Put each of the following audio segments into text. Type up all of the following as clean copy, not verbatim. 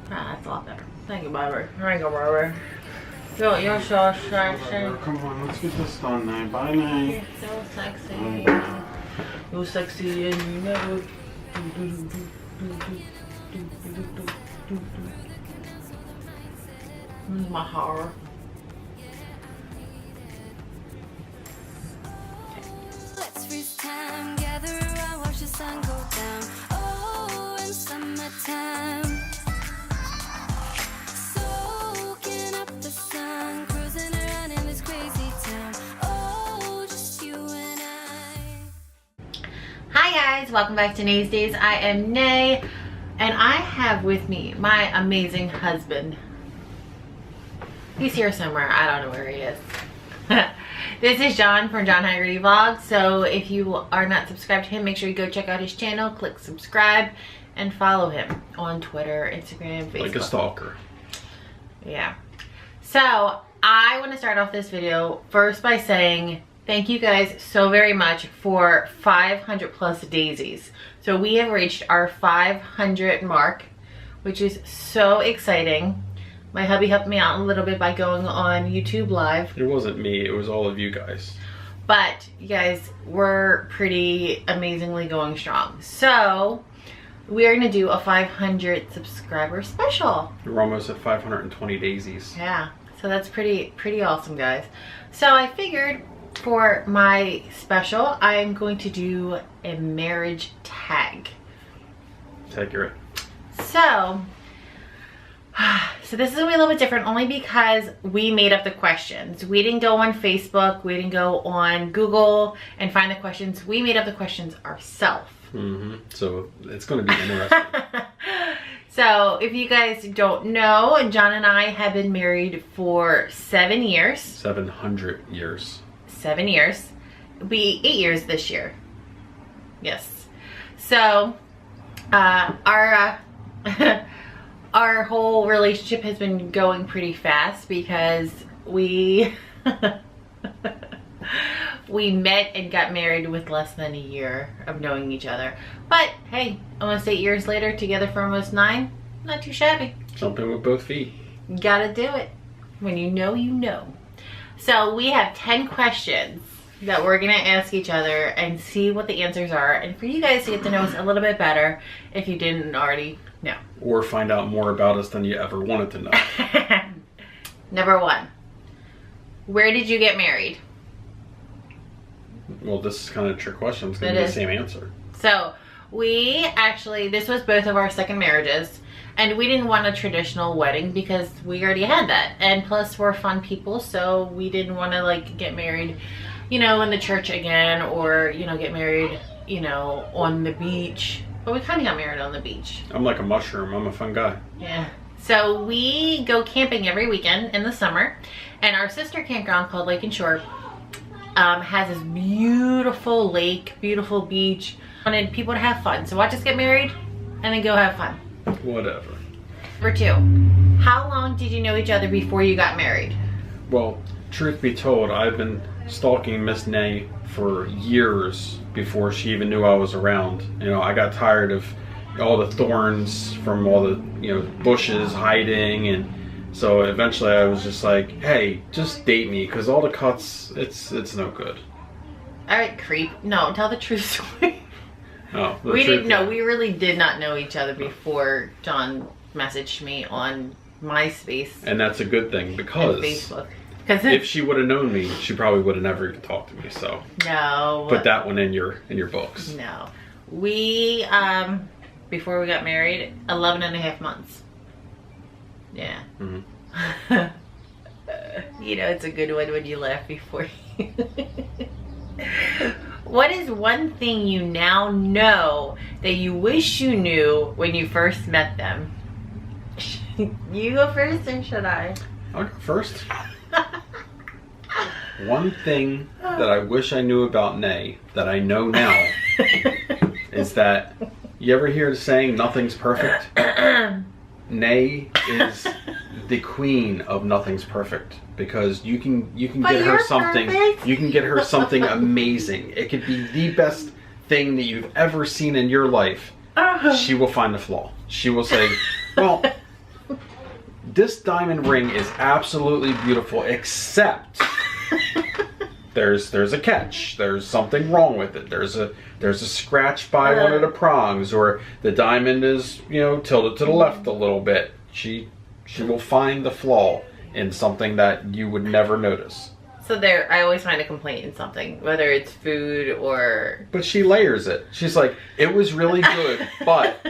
Ah, that's a lot better. Thank you, Barbara. Thank you, Barbara. You're so sexy. Come on, let's get this done now. Bye, now. You're so sexy. You're sexy and you know. My horror. Let's freeze time, gather around, watch the sun go down. Oh, in summertime, soaking up the sun, cruising around in this crazy town. Oh, just you and I. Hi guys, welcome back to Daisies. I am Nay, and I have with me my amazing husband. He's here somewhere. I don't know where he is. This is John from John Hagerty Vlogs. So if you are not subscribed to him, make sure you go check out his channel, click subscribe, and follow him on Twitter, Instagram, Facebook. Like a stalker. Yeah. So I want to start off this video first by saying thank you guys so very much for 500 plus daisies. So we have reached our 500 mark, which is so exciting. My hubby helped me out a little bit by going on YouTube Live. It wasn't me, it was all of you guys. But you guys, we're pretty amazingly going strong. So we're gonna do a 500 subscriber special. We're almost at 520 daisies. Yeah, so that's pretty awesome, guys. So I figured for my special, I'm going to do a marriage tag. Accurate. So this is gonna be a little bit different only because we made up the questions. We didn't go on Facebook, we didn't go on Google and find the questions. We made up the questions ourselves. So it's gonna be interesting. So if you guys don't know, John and I have been married for 7 years. 700 years. 7 years. It'll be 8 years this year. Yes. So our whole relationship has been going pretty fast because we we met and got married with less than a year of knowing each other. But hey, almost 8 years later, together for almost 9, not too shabby. Jumping with both feet. Gotta do it. When you know, you know. So we have 10 questions that we're gonna ask each other and see what the answers are, and for you guys to get to know us a little bit better if you didn't already know. Or find out more about us than you ever wanted to know. Number 1, where did you get married? Well, this is kind of a trick question. It's going to be the same answer. So we actually, this was both of our second marriages, and we didn't want a traditional wedding because we already had that, and plus we're fun people, so we didn't want to like get married, you know, in the church again, or you know, get married, you know, on the beach. But we kind of got married on the beach. I'm like a mushroom. I'm a fun guy. Yeah. So we go camping every weekend in the summer, and our sister campground called Lake and Shore has this beautiful lake, beautiful beach. Wanted people to have fun. So watch us get married and then go have fun. Whatever. Number 2, how long did you know each other before you got married? Well, truth be told, I've been stalking Miss Nay for years before she even knew I was around. You know, I got tired of all the thorns from all the, you know, bushes hiding, and so eventually I was just like, hey, just date me, because all the cuts, it's no good. All right, creep. No, tell the truth. Oh, We didn't know. We really did not know each other before John messaged me on MySpace. And that's a good thing, because Facebook. If she would have known me, she probably would have never even talked to me. So no. Put that one in your books. No. We before we got married, 11.5 months. Yeah. You know, it's a good one when you laugh before you. What is one thing you now know that you wish you knew when you first met them? You go first, or should I? I'll go first. One thing that I wish I knew about Nay that I know now is that, you ever hear the saying, nothing's perfect? Nay is the queen of nothing's perfect, because you can get her something perfect. You can get her something amazing. It could be the best thing that you've ever seen in your life. She will find a flaw. She will say, well, this diamond ring is absolutely beautiful, except there's a catch. There's something wrong with it. There's a scratch by one of the prongs, or the diamond is, you know, tilted to the left a little bit. She will find the flaw in something that you would never notice. So there, I always find a complaint in something, whether it's food or... But she layers it. She's like, it was really good, but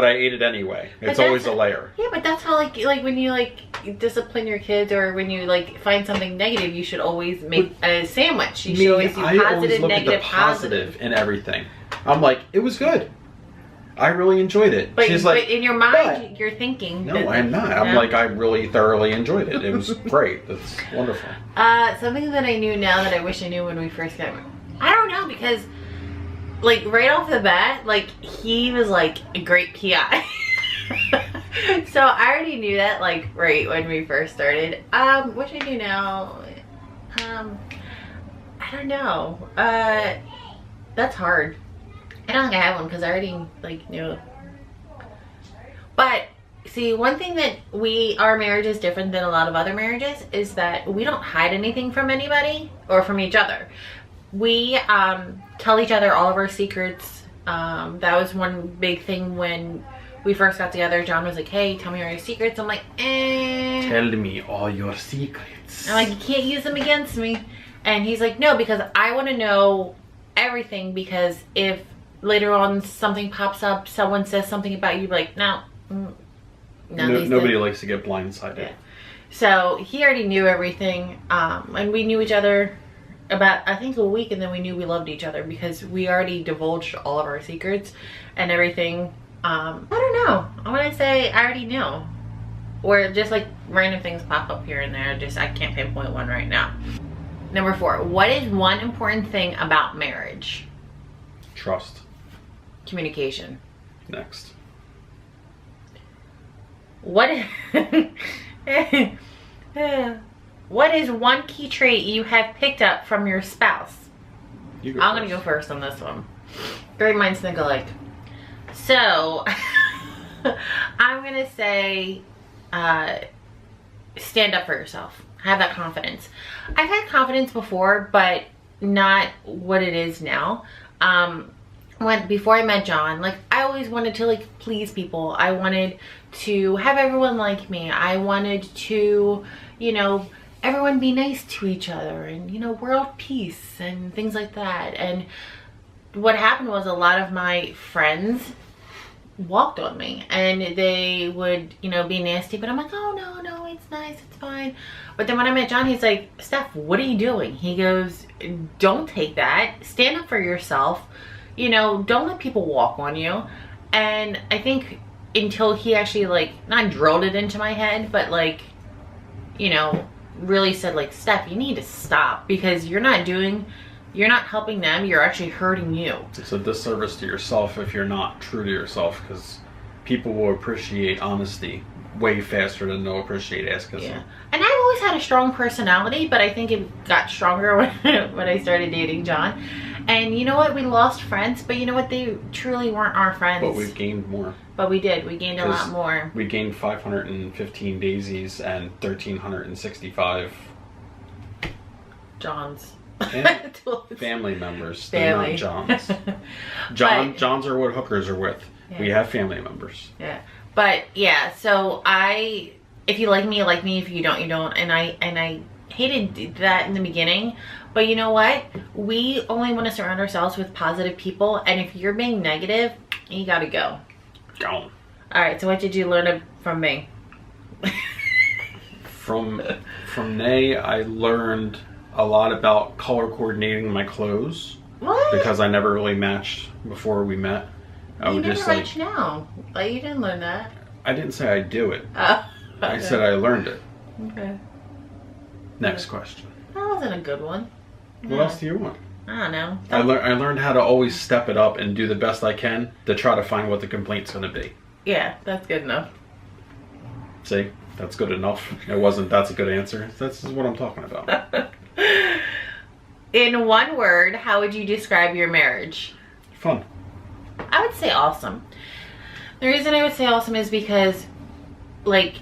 I ate it anyway. It's always a layer. Yeah, but that's how like when you like discipline your kids, or when you like find something negative, you should always make a sandwich. You should always do I always positive, look negative, at the positive in everything. I'm like, it was good. I really enjoyed it. But, She's like, but in your mind, you're thinking. No, I'm not. I'm like, I really thoroughly enjoyed it. It was great. It's wonderful. Something that I knew now that I wish I knew when we first got married. I don't know, because like right off the bat, like he was like a great PI. So I already knew that like right when we first started. What I do now, I don't know. That's hard. I don't think I have one because I already like knew. But see, one thing that our marriage is different than a lot of other marriages is that we don't hide anything from anybody or from each other. We tell each other all of our secrets. That was one big thing when we first got together. John was like, hey, tell me all your secrets. I'm like, eh. Tell me all your secrets. I'm like, you can't use them against me. And he's like, no, because I want to know everything, because if later on something pops up, someone says something about you, like, no. Nobody likes to get blindsided. Yeah. So he already knew everything. And we knew each other about, I think, a week, and then we knew we loved each other because we already divulged all of our secrets and everything. I don't know. I want to say I already knew. Or just like random things pop up here and there. Just I can't pinpoint one right now. Number 4. What is one important thing about marriage? Trust. Communication. Next. What is one key trait you have picked up from your spouse? I'm gonna go first on this one. Great minds think alike. So I'm gonna say stand up for yourself. Have that confidence. I've had confidence before, but not what it is now. Before I met John, like I always wanted to like please people. I wanted to have everyone like me. I wanted to, you know, everyone be nice to each other, and you know, world peace and things like that. And what happened was a lot of my friends walked on me, and they would, you know, be nasty, but I'm like, oh no, it's nice, it's fine. But then when I met John, he's like, Steph, what are you doing? He goes, don't take that. Stand up for yourself. You know, don't let people walk on you. And I think until he actually like, not drilled it into my head, but like, you know, really said like, Steph, you need to stop, because you're not helping them, you're actually hurting you. It's a disservice to yourself if you're not true to yourself, because people will appreciate honesty way faster than they'll appreciate asking. Yeah. And I've always had a strong personality, but I think it got stronger when I started dating John. And you know what? We lost friends, but you know what? They truly weren't our friends. But we've gained more. But we did. We gained a lot more. We gained 515 Daisies and 1,365 Johns. Family members. Family. They're not Johns. Johns are what hookers are with. Yeah. We have family members. Yeah. But yeah, so if you like me, you like me. If you don't, you don't. And I hated that in the beginning. But you know what? We only want to surround ourselves with positive people. And if you're being negative, you gotta go. Go. Alright, so what did you learn from me? From Nay, I learned a lot about color coordinating my clothes. What? Because I never really matched before we met. You never match now. Like, you didn't learn that. I didn't say I do it. Oh, okay. I said I learned it. Okay. Next question. That wasn't a good one. What else do you want? I don't know. I learned how to always step it up and do the best I can to try to find what the complaint's going to be. Yeah, that's good enough. See? That's good enough. It wasn't, that's a good answer. This is what I'm talking about. In one word, how would you describe your marriage? Fun. I would say awesome. The reason I would say awesome is because like,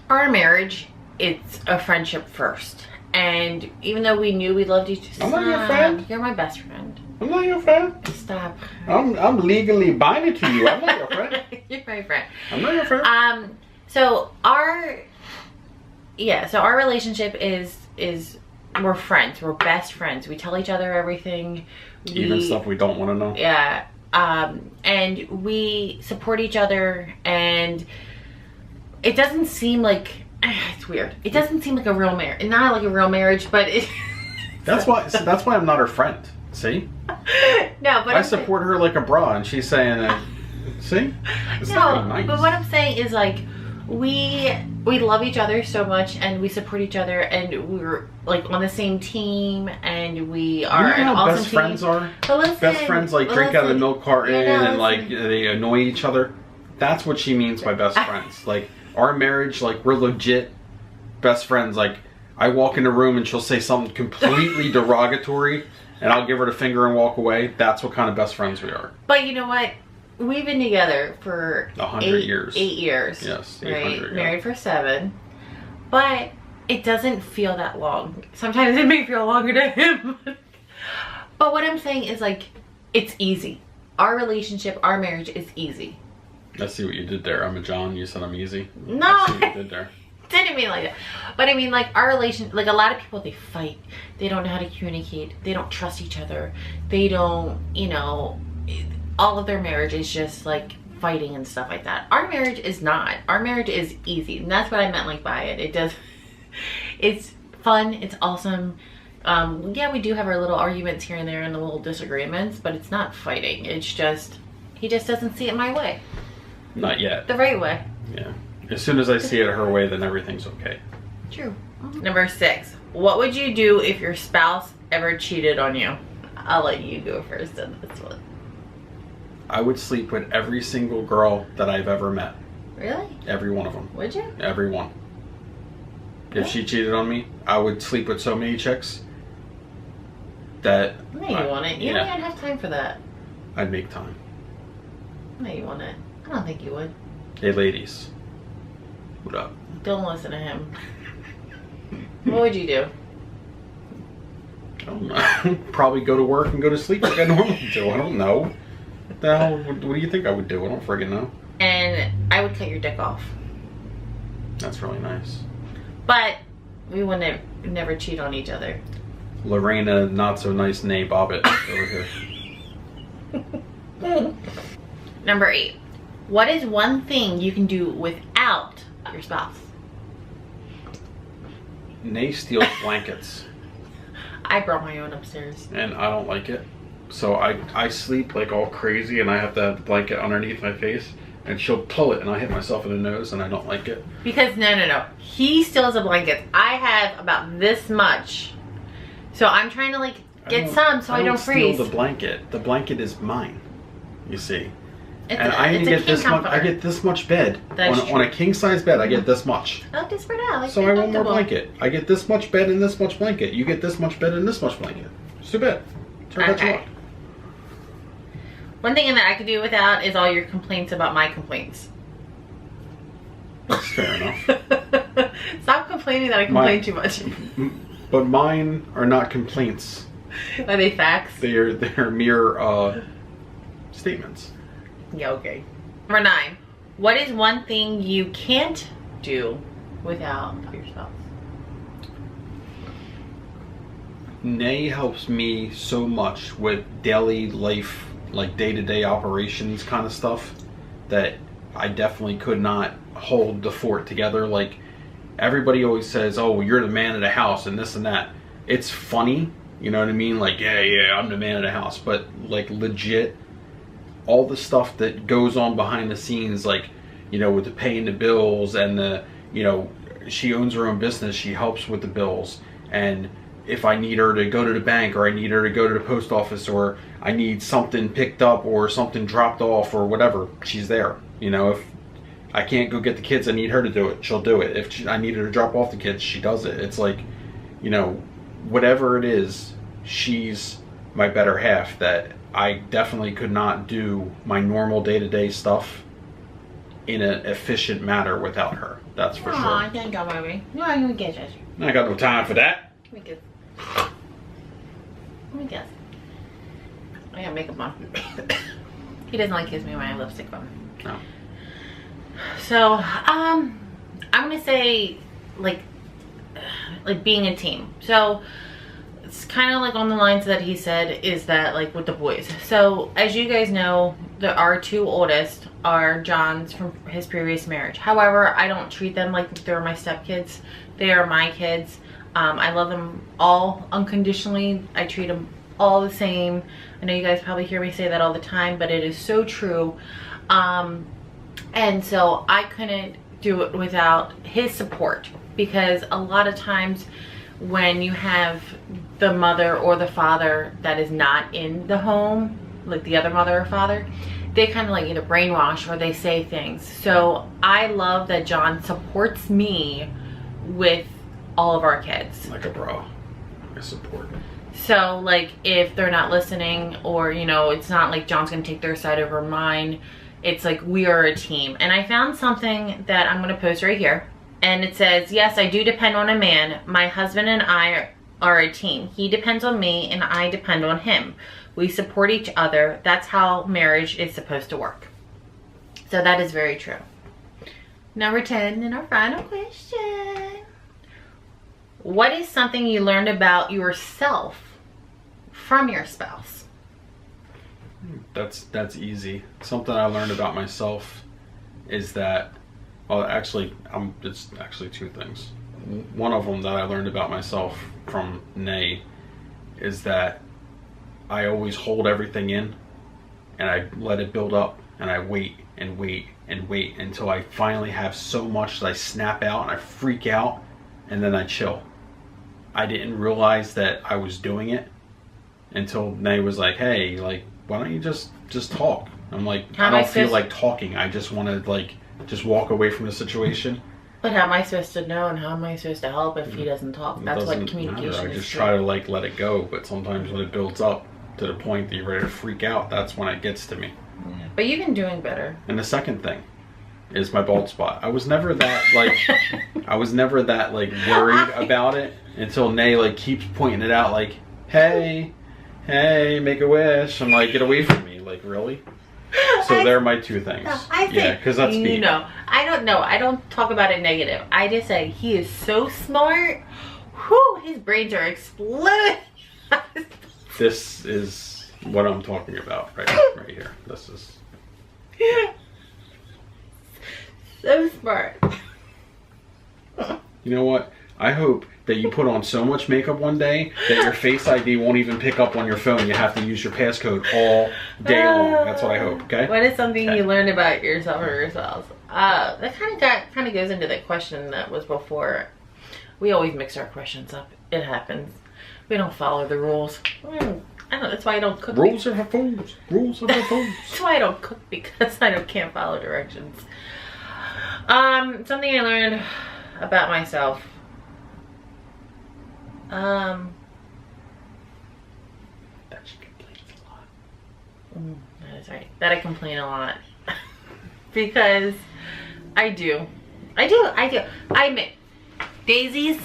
our marriage, it's a friendship first. And even though we knew we loved each other, I'm not your friend. You're my best friend. I'm not your friend. Stop. I'm legally binded to you. I'm not your friend. You're my friend. I'm not your friend. So our relationship is we're friends. We're best friends. We tell each other everything. Even stuff we don't want to know. Yeah. And we support each other, and it doesn't seem like, it's weird. It doesn't seem like a real marriage. Not like a real marriage, but it. That's why I'm not her friend. See? No, but I support her like a bra, and she's saying that. See? It's not really nice. But what I'm saying is, like, we love each other so much, and we support each other, and we're like on the same team, and we are You know an how awesome best team. friends are? But listen, Best friends like drink out of the milk carton and like listen. they annoy each other. That's what she means by best friends. Like our marriage, like we're legit best friends. Like I walk in the room and she'll say something completely derogatory, and I'll give her the finger and walk away. That's what kind of best friends we are. But you know what? We've been together for 100 years. 8 years. Yes, right? 800, yeah. Married for 7. But it doesn't feel that long. Sometimes it may feel longer to him. But what I'm saying is, like, it's easy. Our relationship, our marriage is easy. I see what you did there. I'm a John. You said I'm easy. No. I see what you did there. Didn't mean like that. But I mean, like, our relation, like, a lot of people, they fight. They don't know how to communicate. They don't trust each other. They don't, you know, all of their marriage is just like fighting and stuff like that. Our marriage is not. Our marriage is easy, and that's what I meant, like, by it. It does. It's fun. It's awesome. Yeah, we do have our little arguments here and there and the little disagreements, but it's not fighting. It's just, he just doesn't see it my way. Not yet. The right way. Yeah. As soon as I see it her way, then everything's okay. True. Number 6. What would you do if your spouse ever cheated on you? I'll let you go first on this one. I would sleep with every single girl that I've ever met. Really? Every one of them. Would you? Every one. If she cheated on me, I would sleep with so many chicks that... No, you wouldn't. You don't even have time for that. I'd make time. No, you wouldn't. I don't think you would. Hey, ladies. What up? Don't listen to him. What would you do? I don't know. Probably go to work and go to sleep like I normally do. I don't know. What the hell? What do you think I would do? I don't friggin' know. And I would cut your dick off. That's really nice. But we wouldn't never cheat on each other. Lorena, not so nice nay Bobbitt over here. Number 8. What is one thing you can do without your spouse? Nay steals blankets. I brought my own upstairs. And I don't like it. So I sleep like all crazy, and I have to have the blanket underneath my face, and she'll pull it and I hit myself in the nose, and I don't like it. Because no. He steals a blanket. I have about this much. So I'm trying to, like, get some so I don't freeze. Steal the blanket. The blanket is mine. You see. It's and I it's get this much. I get this much bed on a king size bed. I get this much. I like to spread out. Like, so I want more blanket. I get this much bed and this much blanket. You get this much bed and this much blanket. It's too bad. Turn out your luck. One thing that I could do without is all your complaints about my complaints. That's fair enough. Stop complaining that I complain too much. But mine are not complaints. Are they facts? They're mere statements. Yeah, okay. Number 9. What is one thing you can't do without your spouse? Nay helps me so much with daily life, like day-to-day operations kind of stuff, that I definitely could not hold the fort together. Like, everybody always says, oh, you're the man of the house and this and that. It's funny, you know what I mean? Like, yeah, I'm the man of the house. But, like, legit, all the stuff that goes on behind the scenes, like, you know, with the paying the bills and the, you know, she owns her own business, she helps with the bills. And if I need her to go to the bank, or I need her to go to the post office, or I need something picked up or something dropped off or whatever, she's there. You know, if I can't go get the kids, I need her to do it, she'll do it. If I need her to drop off the kids, she does it. It's like, you know, whatever it is, she's my better half, that I definitely could not do my normal day-to-day stuff in an efficient manner without her. That's for Aw, sure. thank you, baby. No, I can get it. I got no time for that. Let me guess. Let me guess. I got makeup on. He doesn't like kiss me when I have lipstick on. No. So, I'm gonna say like being a team. So it's kind of like on the lines that he said, is that like with the boys. So as you guys know, our two oldest are John's from his previous marriage. However, I don't treat them like they're my stepkids. They are my kids. I love them all unconditionally. I treat them all the same. I know you guys probably hear me say that all the time, but it is so true. And so I couldn't do it without his support, because a lot of times when you have the mother or the father that is not in the home, like the other mother or father, they kind of like either brainwash or they say things. So I love that John supports me with all of our kids. Like a bro. I support. So like if they're not listening, or you know, it's not like John's gonna take their side over mine. It's like we are a team. And I found something that I'm gonna post right here. And it says, yes, I do depend on a man. My husband and I are a team. He depends on me and I depend on him. We support each other. That's how marriage is supposed to work. So that is very true. Number 10, and our final question. What is something you learned about yourself from your spouse? That's easy. Something I learned about myself is that, well, actually, it's actually two things. One of them that I learned about myself from Nay is that I always hold everything in and I let it build up, and I wait and wait and wait until I finally have so much that I snap out and I freak out, and then I chill. I didn't realize that I was doing it until Nay was like, hey, like, why don't you just talk? I'm like, I don't feel like talking. I just want to like just walk away from the situation. But how am I supposed to know, and how am I supposed to help if he doesn't talk? That's what communication is. I just try to like let it go, but sometimes when it builds up to the point that you're ready to freak out, that's when it gets to me. Yeah. But you've been doing better. And the second thing is my bald spot. I was never that like worried about it until Nay like keeps pointing it out, like, hey, make a wish. I'm like, get away from me. Like, really? So they're my two things. Yeah, because that's me. You know, I don't know. I don't talk about it negative. I just say he is so smart. Whew, his brains are exploding. This is what I'm talking about right here. This is so smart. You know what? I hope that you put on so much makeup one day that your Face ID won't even pick up on your phone. You have to use your passcode all day long. That's what I hope, okay? What is something you learned about yourself or your spouse? That kind of goes into the question that was before. We always mix our questions up. It happens. We don't follow the rules. I don't know. That's why I don't cook. Rules are for fools. Rules are for fools. That's why I don't cook, because I can't follow directions. Something I learned about myself. That she complains a lot. That is right. That I complain a lot. Because I do. I admit, Daisies,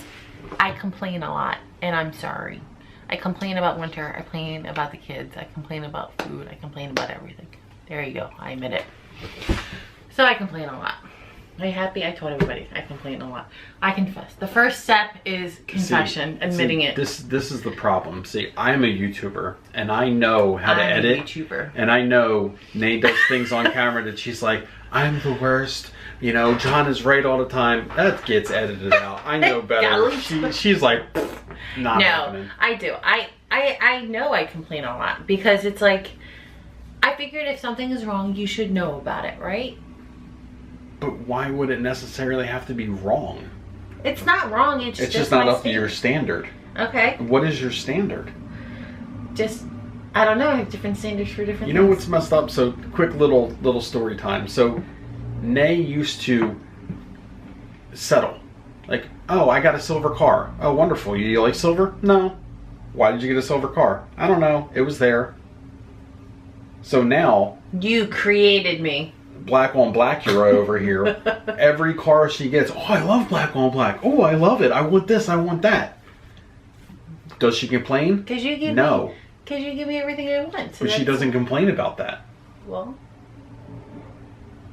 I complain a lot, and I'm sorry. I complain about winter. I complain about the kids. I complain about food. I complain about everything. There you go. I admit it. So I complain a lot. Are you happy? I told everybody I complain a lot. I confess. The first step is confession, admitting it. This is the problem. See, I'm a YouTuber, and I know how to edit. I'm a YouTuber. And I know Nate does things on camera that she's like, I'm the worst. You know, John is right all the time. That gets edited out. I know better. She's like, not happening. No, I do. I know I complain a lot, because it's like, I figured if something is wrong, you should know about it, right? But why would it necessarily have to be wrong? It's not wrong. It's just not up to your standard. Okay. What is your standard? Just, I don't know. I have different standards for different things. You know what's messed up? So, quick little story time. So, Nay used to settle. Like, oh, I got a silver car. Oh, wonderful. You like silver? No. Why did you get a silver car? I don't know. It was there. So now... You created me. black on black hero over here. Every car she gets, oh, I love black on black. Oh, I love it. I want this. I want that. Does she complain? Because you give no. Because you give me everything I want. So but she doesn't complain about that. Well,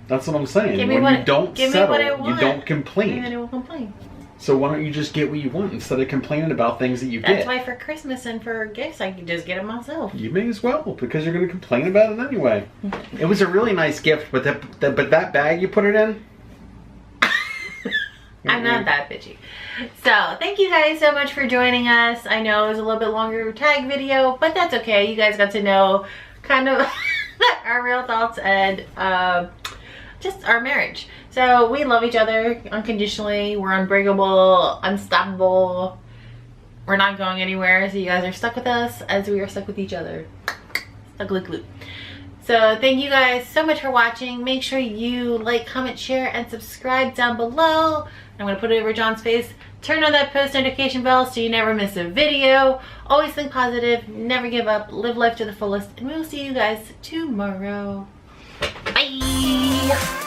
that's what I'm saying. Give me when what, you don't give settle, me what I want, you don't complain. And then I will complain. So why don't you just get what you want instead of complaining about things that you get? That's why for Christmas and for gifts, I can just get them myself. You may as well, because you're going to complain about it anyway. It was a really nice gift, but that bag you put it in? I'm not that bitchy. So thank you guys so much for joining us. I know it was a little bit longer tag video, but that's okay. You guys got to know kind of our real thoughts and just our marriage. So we love each other unconditionally. We're unbreakable, unstoppable. We're not going anywhere. So you guys are stuck with us as we are stuck with each other. Stuck like glue. So thank you guys so much for watching. Make sure you like, comment, share, and subscribe down below. I'm gonna put it over John's face. Turn on that post notification bell so you never miss a video. Always think positive, never give up, live life to the fullest, and we will see you guys tomorrow. Bye.